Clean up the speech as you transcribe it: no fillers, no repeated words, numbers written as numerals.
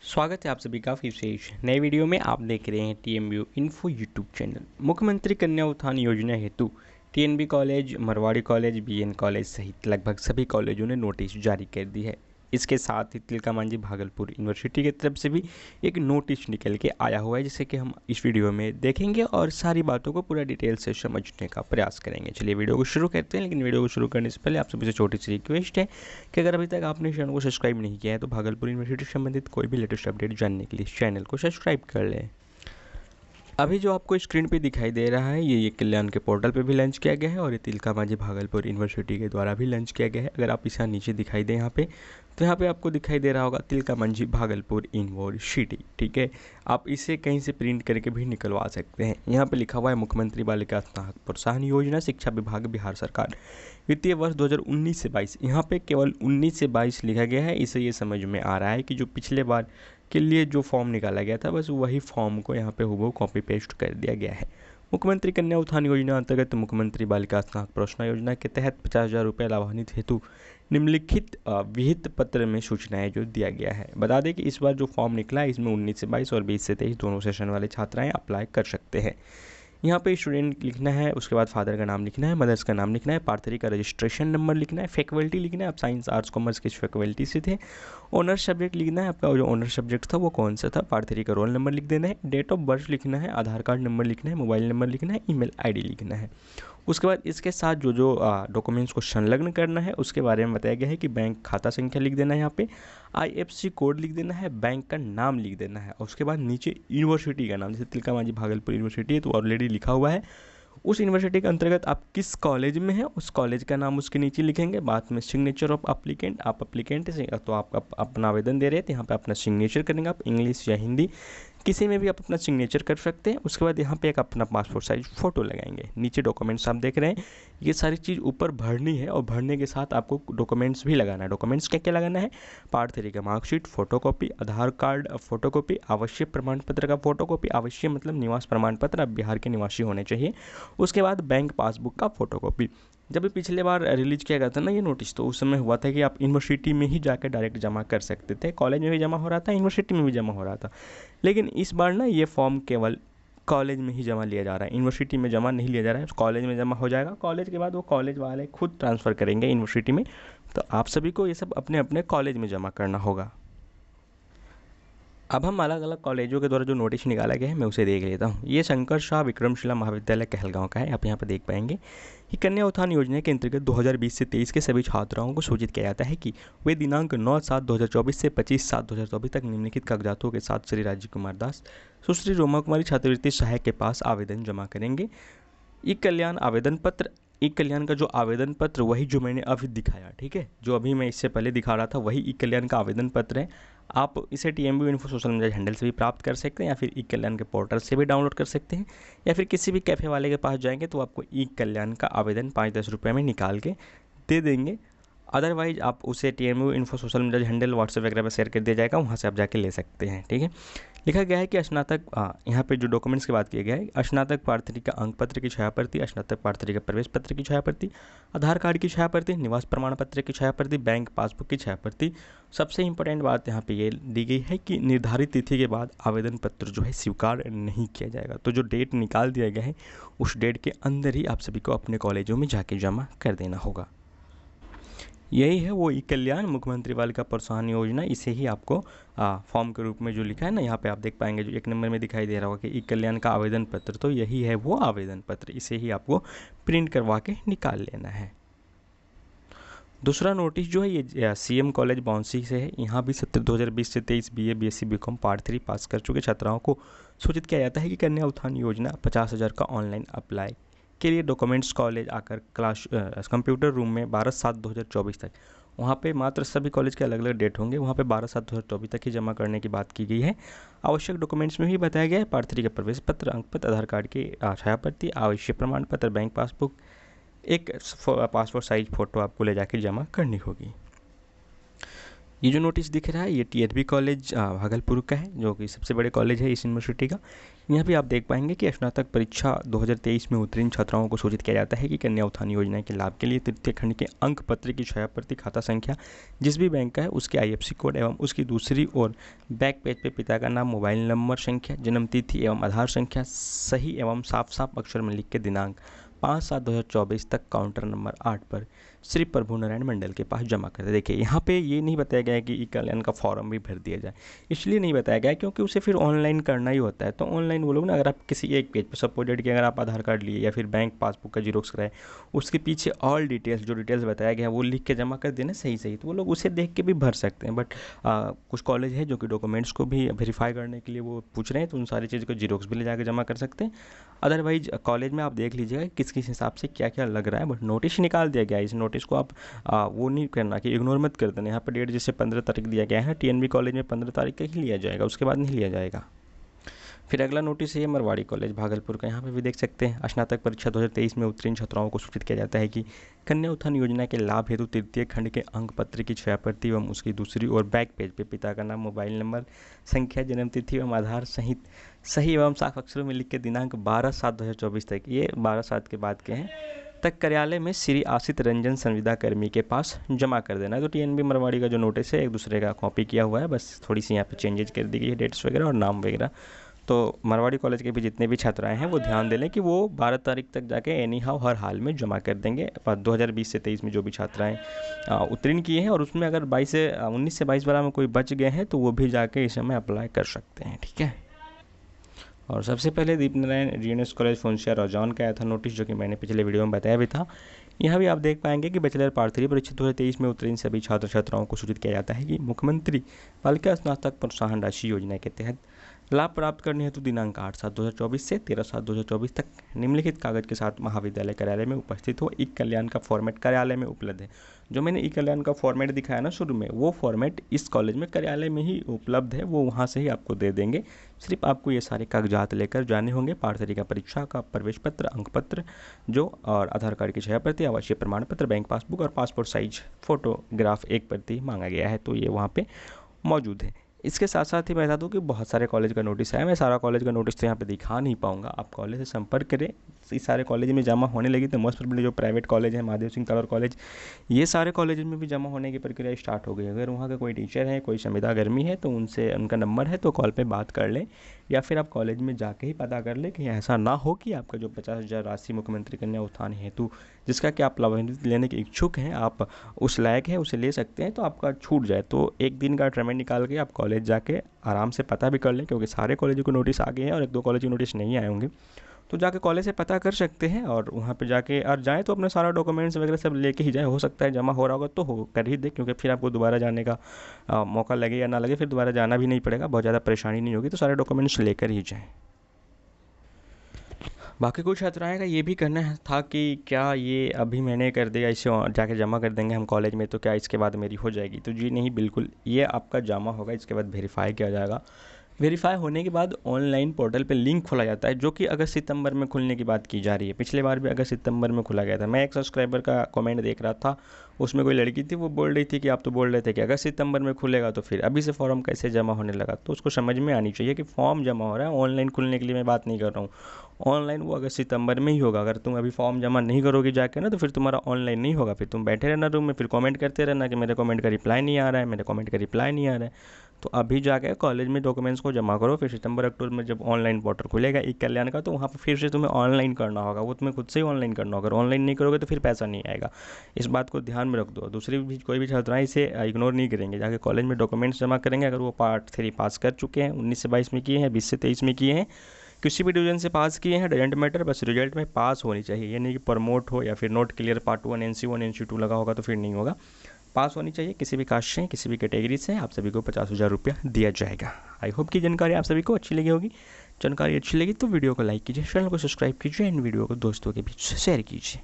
स्वागत है आप सभी का फिर से इस नए वीडियो में। आप देख रहे हैं टीएमयू इन्फो यूट्यूब चैनल। मुख्यमंत्री कन्या उत्थान योजना हेतु TNB college, Marwari college, BN college सहित लगभग सभी कॉलेजों ने नोटिस जारी कर दी है। इसके साथ ही तिलका मांझी भागलपुर यूनिवर्सिटी की तरफ से भी एक नोटिस निकल के आया हुआ है, जिसे कि हम इस वीडियो में देखेंगे और सारी बातों को पूरा डिटेल से समझने का प्रयास करेंगे। चलिए वीडियो को शुरू करते हैं, लेकिन वीडियो को शुरू करने से पहले आप सभी से छोटी सी रिक्वेस्ट है कि अगर अभी तक आपने चैनल को सब्सक्राइब नहीं किया है तो भागलपुर यूनिवर्सिटी से संबंधित कोई भी लेटेस्ट अपडेट जानने के लिए इस चैनल को सब्सक्राइब कर लें। अभी जो आपको स्क्रीन पे दिखाई दे रहा है ये कल्याण के पोर्टल पे भी लॉन्च किया गया है और ये तिलका मांझी भागलपुर यूनिवर्सिटी के द्वारा भी लॉन्च किया गया है। अगर आप इसे नीचे दिखाई दे यहाँ पे, तो यहाँ पे आपको दिखाई दे रहा होगा तिलका मांझी भागलपुर यूनिवर्सिटी। ठीक है, आप इसे कहीं से प्रिंट करके भी निकलवा सकते हैं। यहाँ पे लिखा हुआ है मुख्यमंत्री बालिका स्नातक प्रोत्साहन योजना, शिक्षा विभाग, बिहार सरकार, वित्तीय वर्ष 2019 से 22। यहाँ पे केवल 19 से 22 लिखा गया है। इससे ये समझ में आ रहा है कि जो पिछले बार के लिए जो फॉर्म निकाला गया था बस वही फॉर्म को यहाँ पे हूबहू कॉपी पेस्ट कर दिया गया है। मुख्यमंत्री कन्या उत्थान योजना अंतर्गत मुख्यमंत्री बालिका स्नातक प्रोत्साहन योजना के तहत 50,000 रुपये लाभान्वित हेतु निम्नलिखित विहित पत्र में सूचनाएं जो दिया गया है। बता दें कि इस बार जो फॉर्म निकला है इसमें 19 से 22 और 20 से 23 दोनों सेशन वाले छात्राएं अप्लाई कर सकते हैं। यहाँ पे स्टूडेंट लिखना है, उसके बाद फादर का नाम लिखना है, मदर्स का नाम लिखना है, पार्थरी का रजिस्ट्रेशन नंबर लिखना है, फैकल्टी लिखना है, आप साइंस आर्ट्स कॉमर्स किस फैकल्टी से थे, ऑनर सब्जेक्ट लिखना है, आपका जो ऑनर सब्जेक्ट था वो कौन सा था, पार्थरी का रोल नंबर लिख देना है, डेट ऑफ बर्थ लिखना है, आधार कार्ड नंबर लिखना है, मोबाइल नंबर लिखना है, ईमेल आईडी लिखना है। उसके बाद इसके साथ जो जो डॉक्यूमेंट्स को संलग्न करना है उसके बारे में बताया गया है कि बैंक खाता संख्या लिख देना है, यहाँ पे आईएफएससी कोड लिख देना है, बैंक का नाम लिख देना है, उसके बाद नीचे यूनिवर्सिटी का नाम, जैसे तिलका मांझी भागलपुर यूनिवर्सिटी है तो ऑलरेडी लिखा हुआ है। उस यूनिवर्सिटी के अंतर्गत आप किस कॉलेज में हैं उस कॉलेज का नाम उसके नीचे लिखेंगे। बाद में सिग्नेचर ऑफ अप्लीकेंट, आप अप्लीकेंट से तो आप अपना आवेदन दे रहे हैं तो यहाँ पे अपना सिग्नेचर करेंगे, आप इंग्लिश या हिंदी किसी में भी आप अपना सिग्नेचर कर सकते हैं। उसके बाद यहाँ पे एक अपना पासपोर्ट साइज फ़ोटो लगाएंगे। नीचे डॉक्यूमेंट्स आप देख रहे हैं, ये सारी चीज़ ऊपर भरनी है और भरने के साथ आपको डॉक्यूमेंट्स भी लगाना है। डॉक्यूमेंट्स क्या क्या लगाना है, पार्ट 3 का मार्कशीट, फोटोकॉपी, आधार कार्ड फोटोकॉपी, आवश्यक प्रमाण पत्र का फोटोकॉपी, आवश्यक मतलब निवास प्रमाण पत्र, आप बिहार के निवासी होने चाहिए। उसके बाद बैंक पासबुक का फोटोकॉपी। जब भी पिछले बार रिलीज किया गया था ना ये नोटिस, तो उस समय हुआ था कि आप यूनिवर्सिटी में ही जाकर डायरेक्ट जमा कर सकते थे, कॉलेज में भी जमा हो रहा था, यूनिवर्सिटी में भी जमा हो रहा था। लेकिन इस बार ना ये फॉर्म केवल कॉलेज में ही जमा लिया जा रहा है, यूनिवर्सिटी में जमा नहीं लिया जा रहा है, कॉलेज में जमा हो जाएगा। कॉलेज के बाद वो कॉलेज वाले खुद ट्रांसफ़र करेंगे यूनिवर्सिटी में, तो आप सभी को ये सब अपने अपने कॉलेज में जमा करना होगा। अब हम अलग अलग कॉलेजों के द्वारा जो नोटिस निकाला गया है मैं उसे देख लेता हूँ। ये शंकर शाह विक्रमशिला महाविद्यालय कहलगांव का है, आप यहाँ पर देख पाएंगे कि कन्या उत्थान योजना के अंतर्गत 2020 से 23 के सभी छात्राओं को सूचित किया जाता है कि वे दिनांक 9/7/2024 से 25/7/2024 तक निम्नलिखित कागजातों के साथ श्री राजीव कुमार दास, सुश्री रोमा कुमारी छात्रवृत्ति सहायक के पास आवेदन जमा करेंगे। ई कल्याण आवेदन पत्र, ई कल्याण का जो आवेदन पत्र वही जो मैंने अभी दिखाया, ठीक है, जो अभी मैं इससे पहले दिखा रहा था वही ई कल्याण का आवेदन पत्र है। आप इसे TMU info social media handle से भी प्राप्त कर सकते हैं या फिर ई कल्याण के पोर्टल से भी डाउनलोड कर सकते हैं, या फिर किसी भी कैफ़े वाले के पास जाएंगे तो आपको ई कल्याण का आवेदन 5-10 रुपये में निकाल के दे देंगे। अदरवाइज आप उसे TMU info social media handle WhatsApp वगैरह पर शेयर कर दिया जाएगा, वहाँ से आप जाके ले सकते हैं। ठीक है, लिखा गया है कि स्नातक, यहाँ पे जो डॉक्यूमेंट्स की बात की गया है, स्नातक पार्थरी का अंक पत्र की छाया प्रति, स्नातक पार्थरी का प्रवेश पत्र की छाया प्रति, आधार कार्ड की छाया प्रति, निवास प्रमाण पत्र की छाया प्रति, बैंक पासबुक की छाया प्रति। सबसे इंपॉर्टेंट बात यहाँ पे ये दी गई है कि निर्धारित तिथि के बाद आवेदन पत्र जो है स्वीकार नहीं किया जाएगा। तो जो डेट निकाल दिया गया है उस डेट के अंदर ही आप सभी को अपने कॉलेजों में जाके जमा कर देना होगा। यही है वो ई कल्याण मुख्यमंत्री बालिका प्रोत्साहन योजना। इसे ही आपको फॉर्म के रूप में जो लिखा है ना, यहाँ पे आप देख पाएंगे जो 1 नंबर में दिखाई दे रहा होगा कि ई कल्याण का आवेदन पत्र, तो यही है वो आवेदन पत्र। इसे ही आपको प्रिंट करवा के निकाल लेना है। दूसरा नोटिस जो है ये सीएम कॉलेज बाउंसी से है। यहाँ भी सत्र 2020 से 23 बीए, बीएससी, बीकॉम पार्ट 3 पास कर चुके छात्राओं को सूचित किया जाता है कि कन्या उत्थान योजना 50,000 का ऑनलाइन अप्लाई के लिए डॉक्यूमेंट्स कॉलेज आकर क्लास कंप्यूटर रूम में 12/7/2024 तक, वहाँ पे मात्र सभी कॉलेज के अलग अलग डेट होंगे, वहाँ पे 12/7/2024 तक ही जमा करने की बात की गई है। आवश्यक डॉक्यूमेंट्स में भी बताया गया है पार्ट 3 का प्रवेश पत्र, अंक पत्र, आधार कार्ड की छाया प्रति, आवश्यक प्रमाण पत्र, बैंक पासबुक, एक पासपोर्ट साइज फ़ोटो आपको ले जाकर जमा करनी होगी। ये जो नोटिस दिख रहा है ये टीएनबी कॉलेज भागलपुर का है, जो कि सबसे बड़े कॉलेज है इस यूनिवर्सिटी का। यहाँ पे आप देख पाएंगे कि स्नातक परीक्षा 2023 में उत्तीर्ण छात्राओं को सूचित किया जाता है कि कन्या उत्थान योजना के लाभ के लिए तृतीय खंड के अंक पत्र की छायाप्रति, खाता संख्या जिस भी बैंक का है उसके IFSC कोड एवं उसकी दूसरी ओर बैक पेज पे पिता का नाम, मोबाइल नंबर, संख्या, जन्म तिथि एवं आधार संख्या सही एवं साफ साफ अक्षर में लिख के दिनांक 5/7/2024 तक काउंटर नंबर 8 पर श्री प्रभु नारायण मंडल के पास जमा कर दे। देखिए यहाँ पे ये नहीं बताया गया है कि ई कल्याण का फॉर्म भी भर दिया जाए, इसलिए नहीं बताया गया है क्योंकि उसे फिर ऑनलाइन करना ही होता है। तो ऑनलाइन वो लोग ना, अगर आप किसी एक पेज पर सपोजेड कि अगर आप आधार कार्ड लिए या फिर बैंक पासबुक का जीरोक्स कराए, उसके पीछे ऑल डिटेल्स जो डिटेल्स बताया गया है वो लिख के जमा कर देना सही सही, तो वो लोग उसे देख के भी भर सकते हैं। बट कुछ कॉलेज है जो कि डॉक्यूमेंट्स को भी वेरीफाई करने के लिए वो पूछ रहे हैं, तो उन सारी चीज़ को जीरोक्स भी ले जाकर जमा कर सकते हैं। अदरवाइज कॉलेज में आप देख लीजिएगा किस किस हिसाब से क्या क्या लग रहा है। बट नोटिस निकाल दिया गया है, इस नोटिस को आप वो नहीं करना कि इग्नोर मत कर देना। यहाँ पर डेट जैसे 15 तारीख दिया गया है, टीएनबी कॉलेज में 15 तारीख का ही लिया जाएगा, उसके बाद नहीं लिया जाएगा। फिर अगला नोटिस है मरवाड़ी कॉलेज भागलपुर का। यहाँ पे भी देख सकते हैं स्नातक परीक्षा 2023 में उत्तीर्ण छात्राओं को सूचित किया जाता है कि कन्या उत्थान योजना के लाभ हेतु तृतीय खंड के अंक पत्र की छायाप्रति एवं उसकी दूसरी ओर बैक पेज पे पिता का नाम, मोबाइल नंबर, संख्या, जन्म तिथि एवं आधार सहित सही एवं साफ अक्षरों में लिख के दिनांक 12/7/2024 तक, ये 12/7 के बाद के हैं, तक कार्यालय में श्री आशित रंजन संविदा कर्मी के पास जमा कर देना है। तो टीएनबी मरवाड़ी का जो नोटिस है एक दूसरे का कॉपी किया हुआ है, बस थोड़ी सी यहाँ पे चेंजेज कर दी गई है, डेट्स वगैरह और नाम वगैरह। तो मरवाड़ी कॉलेज के भी जितने भी छात्राएं हैं वो ध्यान दे लें कि वो 12 तारीख तक जाके एनी हाउ हर हाल में जमा कर देंगे। 2020 से 23 में जो भी छात्राएं उत्तीर्ण किए हैं, और उसमें अगर 19 से 22 वाला में कोई बच गए हैं तो वो भी जाके इस समय अप्लाई कर सकते हैं, ठीक है। और सबसे पहले दीप नारायण DNS कॉलेज फोनसिया रौजान का आया था नोटिस, जो कि मैंने पिछले वीडियो में बताया भी था। यहाँ भी आप देख पाएंगे कि बैचलर पार्ट 3 परीक्षा 2023 में उत्तीर्ण सभी छात्र छात्राओं को सूचित किया जाता है कि मुख्यमंत्री बालिका स्नातक प्रोत्साहन राशि योजना के तहत लाभ प्राप्त करने हेतु दिनांक 8/7/2024 से 13/7/2024 तक निम्नलिखित कागज के साथ महाविद्यालय कार्यालय में उपस्थित हो। ई कल्याण का फॉर्मेट कार्यालय में उपलब्ध है। जो मैंने ई कल्याण का फॉर्मेट दिखाया ना शुरू में, वो फॉर्मेट इस कॉलेज में कार्यालय में ही उपलब्ध है, वो वहाँ से ही आपको दे देंगे। सिर्फ आपको ये सारे कागजात लेकर जाने होंगे। पार्ट 3 का परीक्षा का प्रवेश पत्र, अंक पत्र जो, और आधार कार्ड की छायाप्रति, आवासीय प्रमाण पत्र, बैंक पासबुक और पासपोर्ट साइज फोटोग्राफ 1 प्रति मांगा गया है, तो ये वहाँ पे मौजूद है। इसके साथ साथ ही मैं बता दूं कि बहुत सारे कॉलेज का नोटिस है, मैं सारा कॉलेज का नोटिस तो यहाँ पे दिखा नहीं पाऊंगा। आप कॉलेज से संपर्क करें, इस सारे कॉलेज में जमा होने लगी तो मोस्ट प्रोबेबली जो प्राइवेट कॉलेज है, महादेव सिंह कलर कॉलेज, ये सारे कॉलेज में भी जमा होने की प्रक्रिया स्टार्ट हो गई। अगर वहाँ का कोई टीचर है, कोई संविदा कर्मी है, तो उनसे उनका नंबर है तो कॉल पे बात कर लें, या फिर आप कॉलेज में जाके ही पता कर लें कि ऐसा ना हो कि आपका जो 50,000 राशि मुख्यमंत्री कन्या उत्थान हेतु जिसका कि आप लाभान्वित लेने के इच्छुक हैं, आप उस लायक हैं, उसे ले सकते हैं, तो आपका छूट जाए। तो एक दिन का टाइम निकाल के आप कॉलेज जाके आराम से पता भी कर लें, क्योंकि सारे कॉलेजों को नोटिस आ गए हैं और 1-2 कॉलेज के नोटिस नहीं आए होंगे, तो जाके कॉलेज से पता कर सकते हैं। और वहाँ पे जाके और जाएँ तो अपना सारा डॉक्यूमेंट्स वगैरह सब लेके ही जाए। हो सकता है जमा हो रहा होगा तो हो कर ही दे, क्योंकि फिर आपको दोबारा जाने का मौका लगे या ना लगे, फिर दोबारा जाना भी नहीं पड़ेगा, बहुत ज़्यादा परेशानी नहीं होगी, तो सारे डॉक्यूमेंट्स लेकर ही जाएँ। बाकी कुछ छात्राएं का ये भी करना था कि क्या ये अभी मैंने कर दिया, इसे जाके जमा कर देंगे हम कॉलेज में, तो क्या इसके बाद मेरी हो जाएगी? तो जी नहीं, बिल्कुल, ये आपका जमा होगा, इसके बाद वेरीफाई किया जाएगा। वेरीफाई होने के बाद ऑनलाइन पोर्टल पे लिंक खोला जाता है, जो कि अगस्त सितंबर में खुलने की बात की जा रही है। पिछले बार भी अगस्त सितंबर में खुला गया था। मैं एक सब्सक्राइबर का कमेंट देख रहा था, उसमें कोई लड़की थी, वो बोल रही थी कि आप तो बोल रहे थे कि अगस्त सितंबर में खुलेगा, तो फिर अभी से फॉर्म कैसे जमा होने लगा? तो उसको समझ में आनी चाहिए कि फॉर्म जमा हो रहा है, ऑनलाइन खुलने के लिए मैं बात नहीं कर रहा हूँ। ऑनलाइन वो अगस्त सितंबर में ही होगा। अगर तुम अभी फॉर्म जमा नहीं करोगे जाके ना, तो फिर तुम्हारा ऑनलाइन नहीं होगा। फिर तुम बैठे रहना रूम में, फिर कमेंट करते रहना कि मेरे कमेंट का रिप्लाई नहीं आ रहा है, मेरे कमेंट का रिप्लाई नहीं आ रहा है। तो अभी जाके कॉलेज में डॉक्यूमेंट्स को जमा करो, फिर सितंबर अक्टूबर में जब ऑनलाइन पोर्टल खुलेगा ई कल्याण का, तो वहाँ पर फिर से तुम्हें ऑनलाइन करना होगा। वो तुम्हें खुद से ही ऑनलाइन करना होगा। अगर ऑनलाइन नहीं करोगे तो फिर पैसा नहीं आएगा। इस बात को ध्यान में रख दो। दूसरी भी कोई भी छात्राएं इसे इग्नोर नहीं करेंगे, जाके कॉलेज में डॉक्यूमेंट्स जमा करेंगे। अगर वो पार्ट 3 पास कर चुके हैं, 19 से 22 में किए हैं, 20 से 23 में किए हैं, किसी भी डिवीजन से पास किए हैं, डजेंट मैटर, बस रिजल्ट में पास होनी चाहिए। ये नहीं कि प्रमोट हो या फिर note clear part 1 NC1 NC2 लगा होगा तो फिर नहीं होगा। पास होनी चाहिए। किसी भी कास्ट से, किसी भी कैटेगरी से आप सभी को 50,000 रुपया दिया जाएगा। आई होप कि जानकारी आप सभी को अच्छी लगी होगी। जानकारी अच्छी लगी तो वीडियो को लाइक कीजिए, चैनल को सब्सक्राइब कीजिए एंड वीडियो को दोस्तों के बीच शेयर कीजिए।